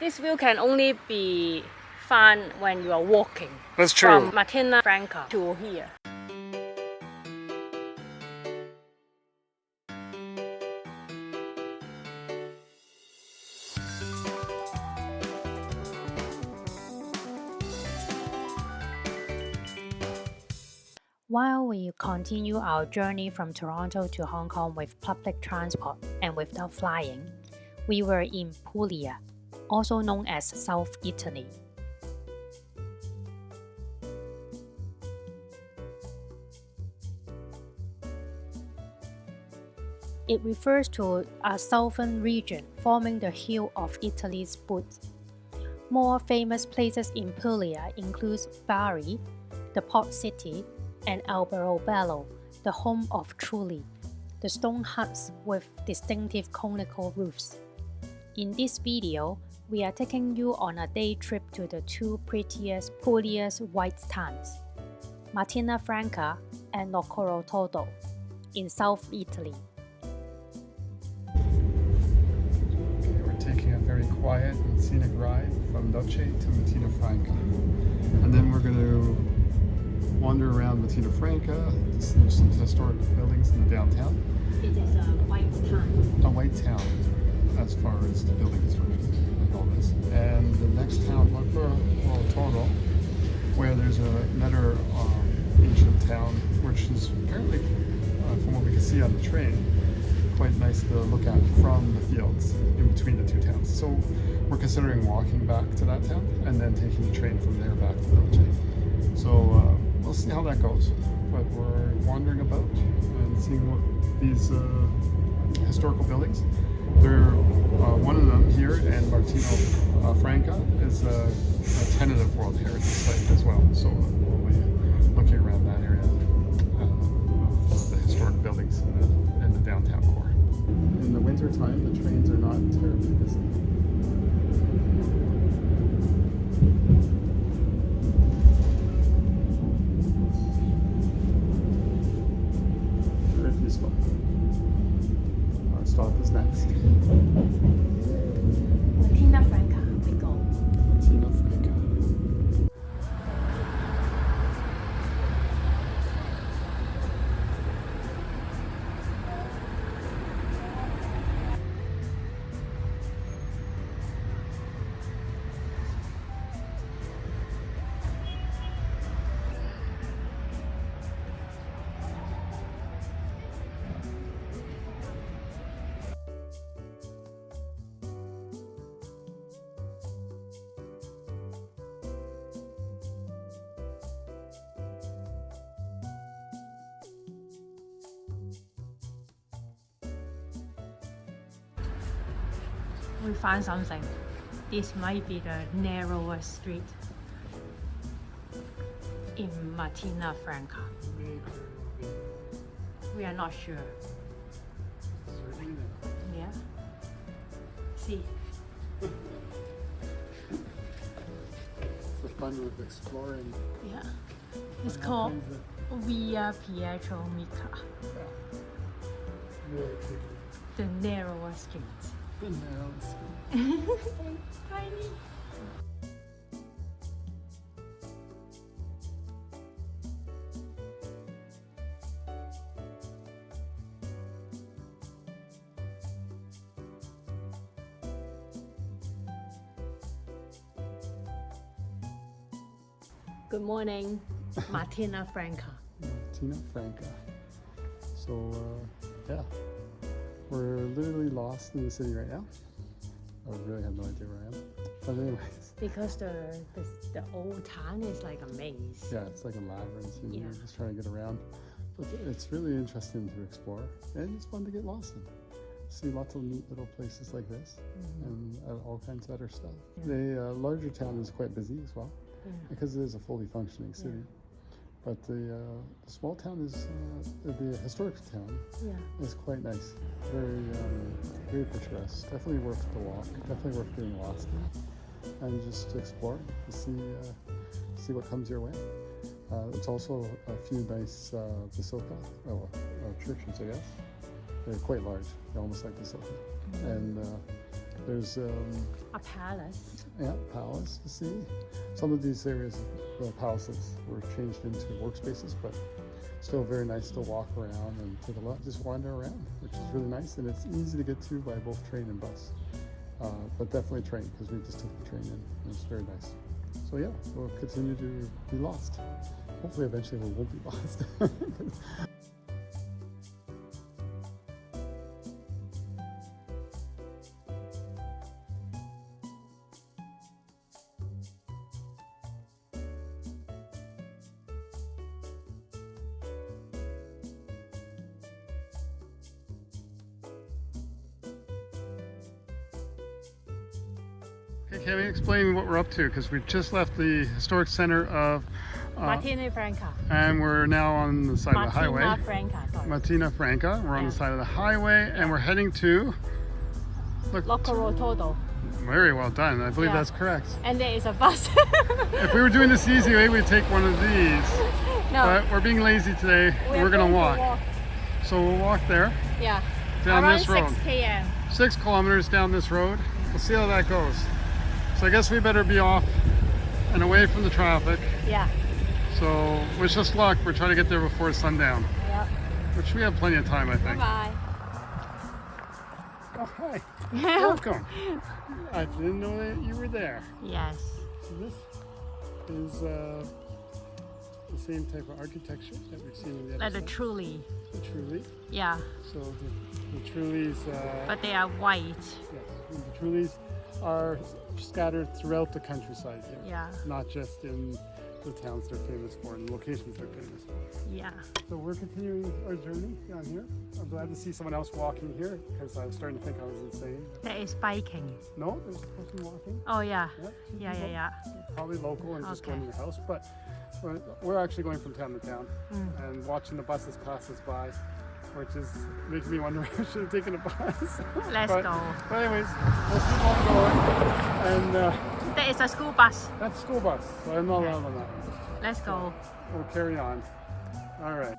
This view can only be found when you are walking. That's true. From Martina Franca to here. While we continue our journey from Toronto to Hong Kong with public transport and without flying, we were in Puglia, also known as South Italy. It refers to a southern region forming the heel of Italy's boot. More famous places in Puglia include Bari, the port city, and Alberobello, the home of Trulli, the stone huts with distinctive conical roofs. In this video, we are taking you on a day trip to the two prettiest Puglia's white towns, Martina Franca and Locorotondo, in South Italy. We're taking a very quiet and scenic ride from Noci to Martina Franca. And then we're going to wander around Martina Franca. There's some historic buildings in the downtown. It is a white town. A white town, as far as the building construction and all this. And the next town, Locorotondo, where there's another ancient town, which is apparently, from what we can see on the train, quite nice to look at from the fields in between the two towns. So we're considering walking back to that town and then taking the train from there back to Noci. So we'll see how that goes. But we're wandering about and seeing what these historical buildings. They're one of them here, and Martina Franca is a tentative World Heritage Site as well. So we'll be looking around that area of the historic buildings in the downtown core. In the winter time, the trains are not terribly busy. Very peaceful. Our stop is next. Martina Franca, we go. Martina Franca. We found something. This might be the narrowest street in Martina Franca. We are not sure. Yeah. See. For fun with exploring. Yeah. It's called Via Pietro Mica. Really tricky. The narrowest street. The narrowest. Tiny. Good morning, Martina Franca. Martina Franca. So, yeah, we're literally lost in the city right now. I really have no idea where I am. But anyways. Because the old town is like a maze. Yeah, it's like a labyrinth, and Yeah. you're just trying to get around. But it's really interesting to explore, and it's fun to get lost in. See lots of neat little places like this, and all kinds of other stuff. Yeah. The larger town is quite busy as well, because it is a fully functioning city. Yeah. But the small town is, the historic town is quite nice. Very picturesque. Definitely worth the walk. Definitely worth getting lost in. And just to explore, to see what comes your way. It's also a few nice basilica, churches, I guess. They're quite large. They're almost like basilica. And There's A palace. palace to see. Some of these areas, the palaces were changed into workspaces, but still very nice to walk around and take a look, just wander around, which is really nice, and it's easy to get to by both train and bus. But definitely train, because we just took the train in, and it's very nice. So yeah, we'll continue to be lost. Hopefully eventually we won't be lost. Can we explain what we're up to? Because we've just left the historic center of Martina Franca. and we're now on the side of the highway. Martina Franca, sorry. Martina Franca. We're on the side of the highway, and we're heading to Locorotondo. Very well done. I believe that's correct. And there is a bus. If we were doing this the easy way, we'd take one of these. No. But we're being lazy today. We're going to walk. So we'll walk there. Yeah. Down Around this road. 6 km. 6 kilometers down this road. We'll see how that goes. So I guess we better be off and away from the traffic. Yeah. So wish us luck. We're trying to get there before sundown. Yep. Which we have plenty of time, I think. Bye-bye. Oh, hi. Welcome. I didn't know that you were there. Yes. So this is the same type of architecture that we've seen in the other Like the side. truly. The Truly. Yeah. So the Trulies. But they are white. Yes, the Trulies are scattered throughout the countryside here. Yeah. Not just in the towns they're famous for and the locations they're famous for. Yeah. So we're continuing our journey down here. I'm glad to see someone else walking here because I was starting to think I was insane. There is biking. No, there's a person walking. Oh yeah. Yeah, two Yeah, people. yeah, Probably local and just Okay. going to the house. But we're actually going from town to town and watching the buses pass us by, which is making me wonder if I should have taken a bus. Let's go. But anyways, let's keep on going. And There is a school bus. that's a school bus, so I'm not allowed on that one. Let's go. We'll carry on. All right.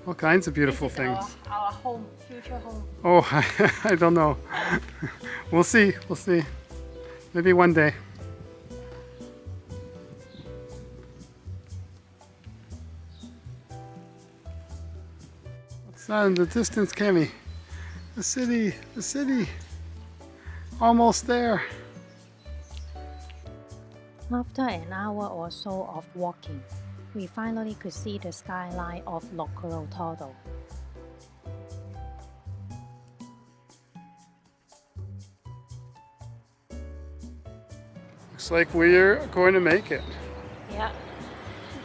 All kinds of beautiful This is things. Our home, future home. Oh, I don't know. We'll see. We'll see. Maybe one day. What's that in the distance, Cami? The city. The city. Almost there. After an hour or so of walking, we finally could see the skyline of Locorotondo. Looks like we're going to make it. Yeah.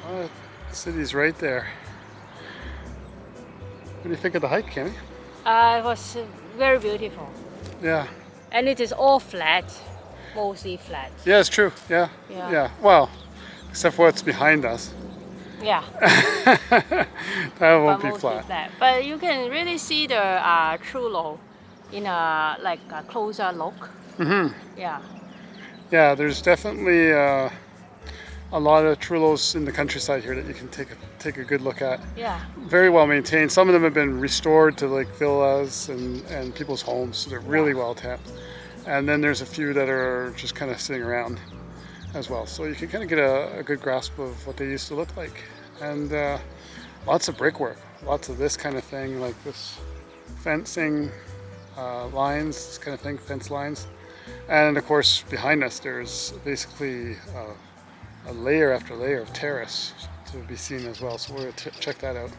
Oh, the city's right there. What do you think of the hike, Cami? It was very beautiful. Yeah. And it is all flat, mostly flat. Yeah, it's true. Yeah. Yeah. Yeah. Well, except for what's behind us. Yeah. That won't But be mostly flat. But you can really see the Trullo in a closer look. Mm-hmm. Yeah. Yeah, there's definitely a lot of Trullos in the countryside here that you can take a good look at. Yeah. Very well maintained. Some of them have been restored to like villas and people's homes, so they're really well kept. And then there's a few that are just kind of sitting around as well. So you can kind of get a good grasp of what they used to look like. And lots of brickwork, lots of this kind of thing, like this fencing lines, this kind of thing, fence lines. And of course, behind us, there's basically a layer after layer of terrace to be seen as well. So we're going to check that out.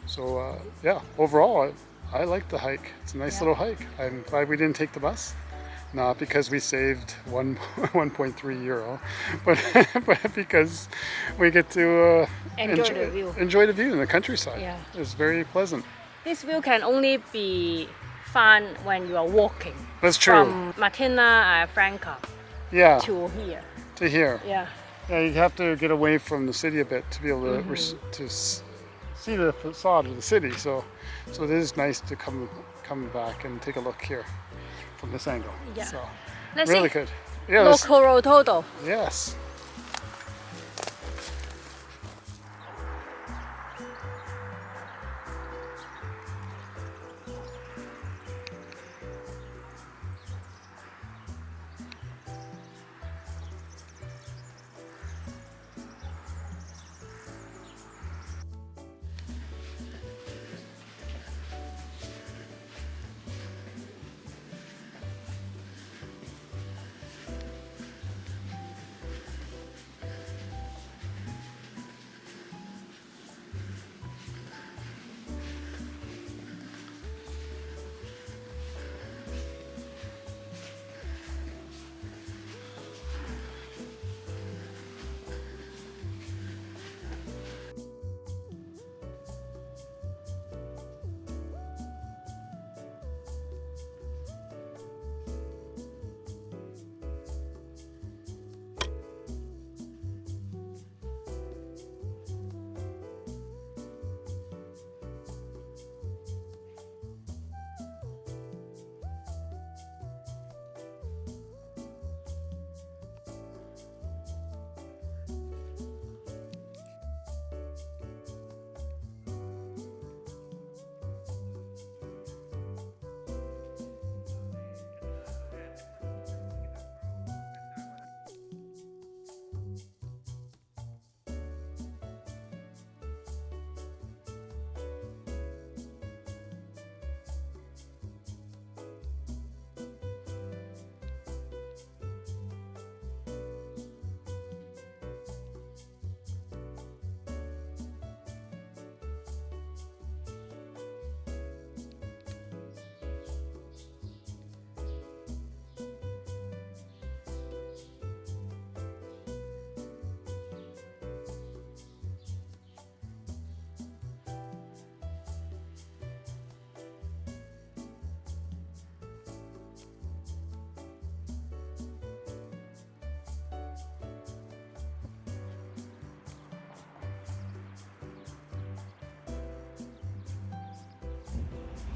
So yeah, overall, I like the hike. It's a nice little hike. I'm glad we didn't take the bus. Not because we saved 1.3 euro, but because we get to enjoy the view in the countryside. Yeah. It's very pleasant. This view can only be fun when you are walking. That's true. From Martina Franca Yeah. to here. To here. Yeah. Yeah, you have to get away from the city a bit to be able to see the facade of the city. So it is nice to come back and take a look here from this angle. Yeah. So Let's really see. good. Yeah. Locorotondo. Yes.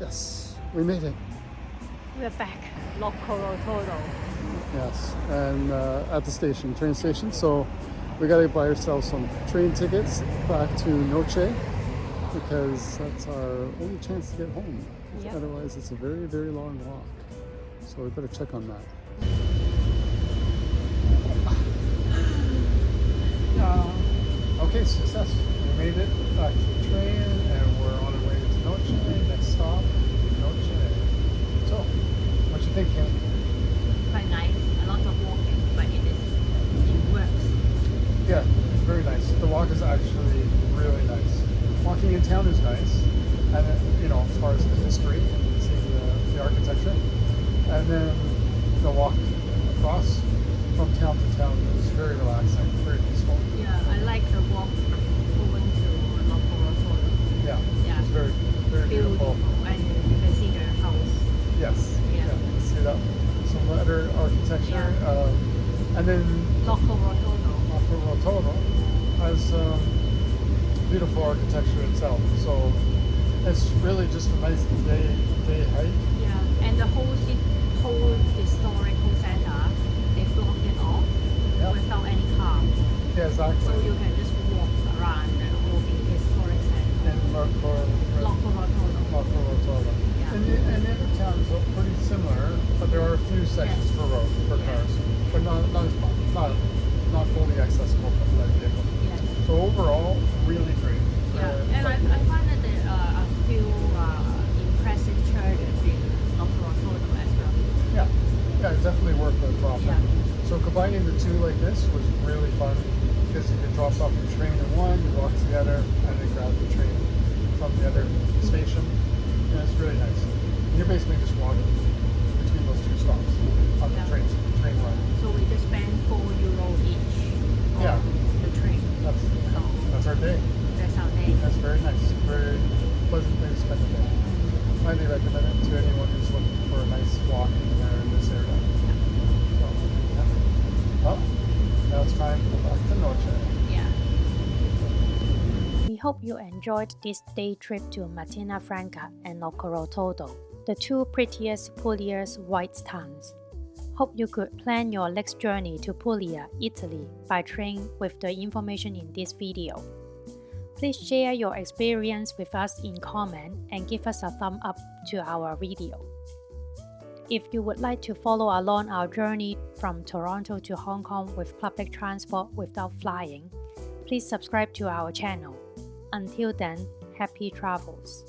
Yes, we made it. We're back. Locorotondo. Yes, and at the station, train station. So we got to buy ourselves some train tickets back to Noci because that's our only chance to get home. Yep. Otherwise, it's a very, very long walk. So we better check on that. Okay, success. We made it back to the train and we're on our way to Noci. Next stop, Noci. So, what you think, Kim? Quite nice. A lot of walking, but it works. Yeah, it's very nice. The walk is actually really nice. Walking in town is nice, and as far as the history, seeing the architecture, and then the walk across from town to town is very relaxing, very peaceful. Yeah, I like the walk going to Locorotondo. Yeah, Yeah. it's very, very beautiful. And you can see the house. Yes. Yeah. You see that? Some letter architecture, Yeah. and then Locorotondo. Locorotondo has beautiful architecture itself. So it's really just a nice day hike. Yeah, and the whole historical center, they block it off without any car. Yeah, exactly. So you can just walk around the whole historic center. And Locorotondo. Locorotondo. Yeah. And the other towns are pretty similar, but there are a few sections for cars, but not as much, not fully accessible by vehicle. Yes. So overall, really great. Yeah, and I find that there are a few impressive churches in Locorotondo as well. Yeah, it's definitely worth the drop. Yeah. So combining the two like this was really fun because you could drop off the train in one, you walk to the other, and then grab the train from the other station. Yeah, it's really nice. And you're basically just walking between those two stops on the train run. So we just spend €4 each on the train. That's our day. That's our day. That's very nice. Very pleasant way to spend the day. Highly recommend it to anyone who's looking for a nice walk in this area. So, well, now it's time to go back to Noci. Yeah. We hope you enjoyed this day trip to Martina Franca and Locorotondo, the two prettiest Puglia's white towns. Hope you could plan your next journey to Puglia, Italy by train with the information in this video. Please share your experience with us in comment and give us a thumb up to our video. If you would like to follow along our journey from Toronto to Hong Kong with public transport without flying, please subscribe to our channel. Until then, happy travels!